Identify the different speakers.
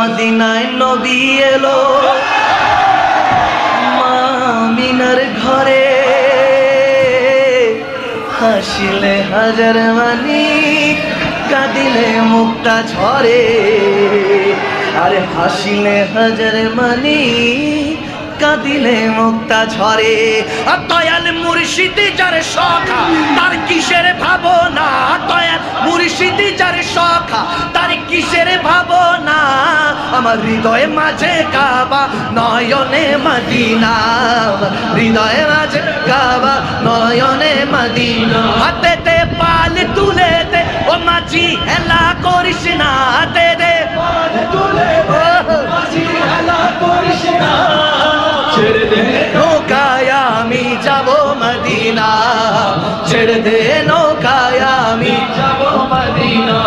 Speaker 1: মদিনায় নবী এলো মা আমিনার ঘরে, হাসিলে হাজার মানি কাঁদিলে মুক্তা ঝরে, আরে হাসিলে হাজার মানি কাঁদিলে মুক্তা ঝরে। আর দয়াল মুর্শিদি যার সখা তার কিসের ভাবনা, দয়াল মুর্শিদি যার সখা তার কিসের ভাবনা, আমার হৃদয়ে মাঝে কাবা নয়নে মদিনা, হৃদয়ে মাঝে কাবা নয়নে মদিনা। হাতেতে পাল তুলে দে ও মাঝি হেলা করিস না, হাতে দে পাল তুলে দে মাঝি হেলা করিস না, ছেড়ে দে নৌকায় আমি যাব মদিনা, ছেড়ে দে নৌকায় আমি যাব মদিনা।